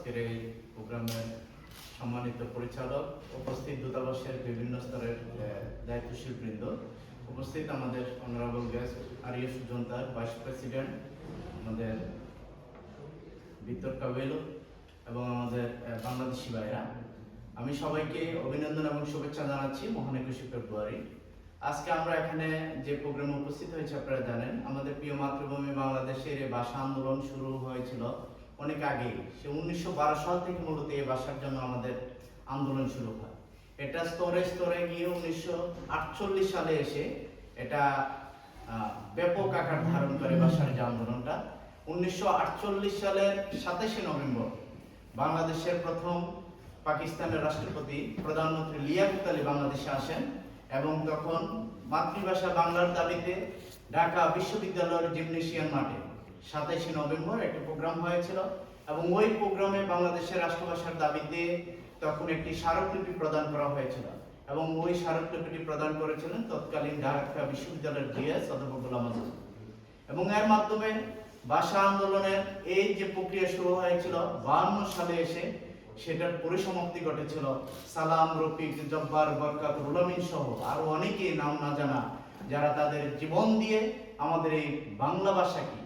আজকের এই প্রোগ্রামের সম্মানিত পরিচালক, উপস্থিত দূতাবাসের বিভিন্ন স্তরের দায়িত্বশীল বৃন্দ, উপস্থিত আমাদের অনারেবল গেস্ট আরিফ জনতার ভাইস প্রেসিডেন্ট, আমাদের ভিক্টর কাবেলো এবং আমাদের বাংলাদেশি ভাইরা, আমি সবাইকে অভিনন্দন এবং শুভেচ্ছা জানাচ্ছি মহান 21শে ফেব্রুয়ারি। আজকে আমরা এখানে যে প্রোগ্রামে উপস্থিত হয়েছে আপনারা জানেন, আমাদের প্রিয় মাতৃভূমি বাংলাদেশের এই ভাষা আন্দোলন শুরু হয়েছিল অনেক আগে। সে 1912 সাল থেকে মূলত এই ভাষার জন্য আমাদের আন্দোলন শুরু হয়। এটা স্তরে স্তরে গিয়ে 1948 সালে এসে এটা ব্যাপক আকার ধারণ করে ভাষার যে আন্দোলনটা। 1948 সালের 27শে নভেম্বর বাংলাদেশের প্রথম পাকিস্তানের রাষ্ট্রপতি প্রধানমন্ত্রী লিয়াকত আলী বাংলাদেশে আসেন এবং তখন মাতৃভাষা বাংলার দাবিতে ঢাকা বিশ্ববিদ্যালয়ের জিমনেশিয়াম মাঠে 27শে নভেম্বর একটি প্রোগ্রাম হয়েছিল এবং ওই প্রোগ্রামে বাংলাদেশের রাষ্ট্রভাষার দাবিতে তখন একটি স্মারকলিপি প্রদান করা হয়েছিল এবং ওই স্মারকলিপিটি প্রদান করেছিলেন তৎকালীন ঢাকা বিশ্ববিদ্যালয়ের ডিএস অধ্যাপক গোলাম আজম। এবং এর মাধ্যমে ভাষা আন্দোলনের এই যে প্রক্রিয়া শুরু হয়েছিল 52 সালে এসে সেটার পরিসমাপ্তি ঘটেছিল সালাম, রফিক, জব্বার, বরকাত, রুলামিন সহ আরো অনেকে নাম না জানা যারা তাদের জীবন দিয়ে আমাদের এই বাংলা ভাষাকে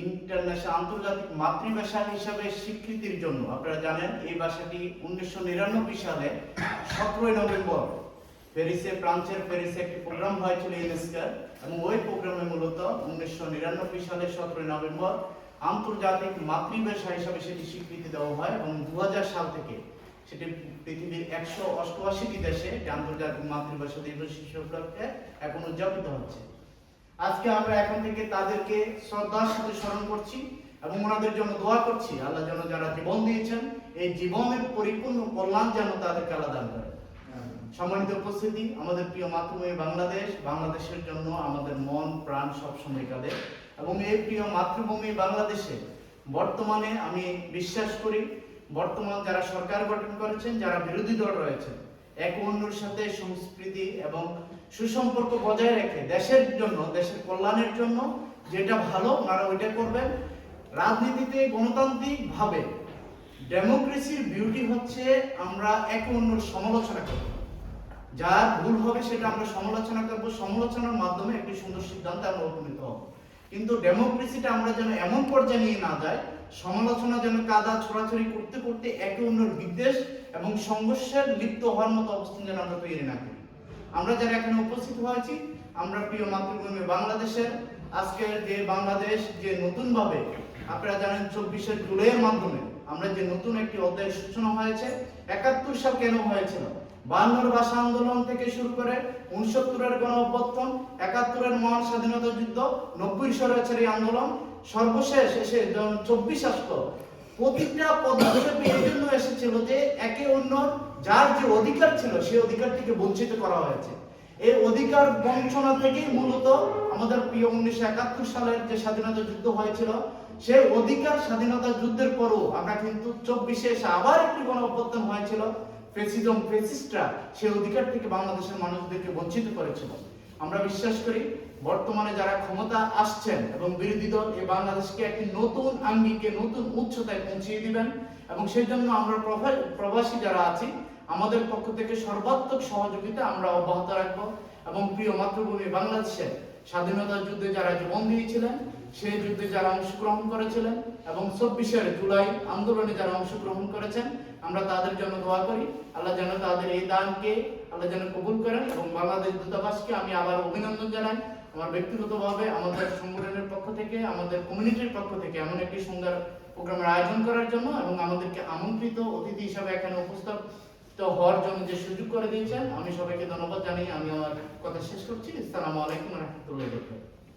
ইন্টারন্যাশনাল আন্তর্জাতিক মাতৃভাষা হিসাবে স্বীকৃতির জন্য, আপনারা জানেন এই ভাষাটি 1999 সালে 17 নভেম্বর ফ্রান্সের প্যারিসে একটি প্রোগ্রাম হয়েছিল ইউনেস্কোর এবং ওই প্রোগ্রামে মূলত 1999 সালে 17 নভেম্বর আন্তর্জাতিক মাতৃভাষা হিসাবে সেটি স্বীকৃতি দেওয়া হয় এবং 2000 সাল থেকে সেটি পৃথিবীর 188টি দেশে আন্তর্জাতিক মাতৃভাষা দিবস হিসেবে এখন উদযাপিত হচ্ছে। আজকে আমরা এখন থেকে তাদেরকে শ্রদ্ধার সাথে স্মরণ করছি এবং ওনাদের জন্য দোয়া করছি আল্লাহ যেন যারা জীবন দিয়েছেন এই জীবনের পরিপূর্ণ কল্যাণ যেন তাদেরকে আল্লাহ দান করে। সম্মানিত উপস্থিতি, আমাদের প্রিয় মাতৃভূমি বাংলাদেশের জন্য আমাদের মন প্রাণ সবসময় কাঁদে এবং এই প্রিয় মাতৃভূমি বাংলাদেশে বর্তমানে আমি বিশ্বাস করি বর্তমান যারা সরকার গঠন করেছেন, যারা বিরোধী দল রয়েছে, এক অন্যের সাথে সংস্কৃতি এবং সুসম্পর্ক বজায় রেখে দেশের জন্য, দেশের কল্যাণের জন্য যেটা ভালো ওনারা ওইটা করবেন। রাজনীতিতে গণতান্ত্রিক ভাবে ডেমোক্রেসির বিউটি হচ্ছে আমরা এক অন্যের সমালোচনা করব, যার ভুল হবে সেটা আমরা সমালোচনা করব, সমালোচনার মাধ্যমে একটি সুন্দর সিদ্ধান্তে আমরা উপনীত হব। কিন্তু ডেমোক্রেসিটা আমরা যেন এমন পর্যায়ে নিয়ে না যাই সমালোচনা যেন কাদা ছোড়াছড়ি করতে করতে একে অন্যের বিদ্বেষ এবং সংঘর্ষের লিপ্ত হওয়ার মতো অবস্থান যেন আমরা তৈরি না করি। আমরা যারা এখানে উপস্থিত হয়েছি, আমরা প্রিয় মাতৃভূমি বাংলাদেশের আজকের যে বাংলাদেশ যে নতুন ভাবে আপনারা জানেন 24শে জুলাইয়ের মাধ্যমে আমরা যে নতুন একটি অধ্যায়ের সূচনা হয়েছে। 71 সাল কেন হয়েছিল? 52 ভাষা আন্দোলন থেকে শুরু করে 69-এর গণ অভ্যুত্থান, 71-এর মহান স্বাধীনতা যুদ্ধ, 90-র স্বৈরাচারী আন্দোলন, সর্বশেষ এসে 24 আসলো। প্রতিটা পদক্ষেপে এই জন্য এসেছিল যে একে অন্য যার যে অধিকার ছিল সেই অধিকার থেকে বঞ্চিত করা হয়েছে। এই অধিকার বঞ্চনা থেকেই মূলত আমাদের প্রিয় 1971 সালের যে স্বাধীনতা যুদ্ধ হয়েছিল সেই অধিকার স্বাধীনতা যুদ্ধের পরও আমরা কিন্তু 24-এ এসে আবার একটি গণ অভ্যুত্থান হয়েছিল। ফ্যাসিস্টরা সেই অধিকার থেকে বাংলাদেশের মানুষদেরকে বঞ্চিত করেছিল। আমরা বিশ্বাস করি বর্তমানে যারা ক্ষমতা আসছেন এবং বিরোধী দল এই বাংলাদেশকে একটি নতুন আঙ্গিকে নতুন উচ্চতায় পৌঁছিয়ে দিবেন এবং সেই জন্য আমরা প্রবাসী যারা আছি আমাদের পক্ষ থেকে সর্বাত্মক সহযোগিতা আমরা অব্যাহত রাখবো এবং প্রিয় মাতৃভূমি বাংলাদেশের স্বাধীনতা যুদ্ধে যারা জীবন দিয়েছিলেন, সেই যুদ্ধে যারা অংশগ্রহণ করেছিলেন এবং 24শে জুলাই আন্দোলনে যারা অংশগ্রহণ করেছেন, আমরা তাদের জন্য দোয়া করি আল্লাহ যেন তাদের এই দানকে আল্লাহ যেন কবুল করেন। এবং বাংলাদেশ দূতাবাসকে আমি আবার অভিনন্দন জানাই আমার ব্যক্তিগতভাবে, আমাদের সংগঠনের পক্ষ থেকে, আমাদের কমিউনিটির পক্ষ থেকে এমন একটি সুন্দর প্রোগ্রামের আয়োজন করার জন্য এবং আমাদেরকে আমন্ত্রিত অতিথি হিসাবে এখানে উপস্থিত হওয়ার জন্য যে সুযোগ করে দিয়েছেন। আমি সবাইকে ধন্যবাদ জানিয়ে আমি আমার কথা শেষ করছি। আসসালামু আলাইকুম ওয়া রাহমাতুল্লাহি ওয়া বারাকাতুহু।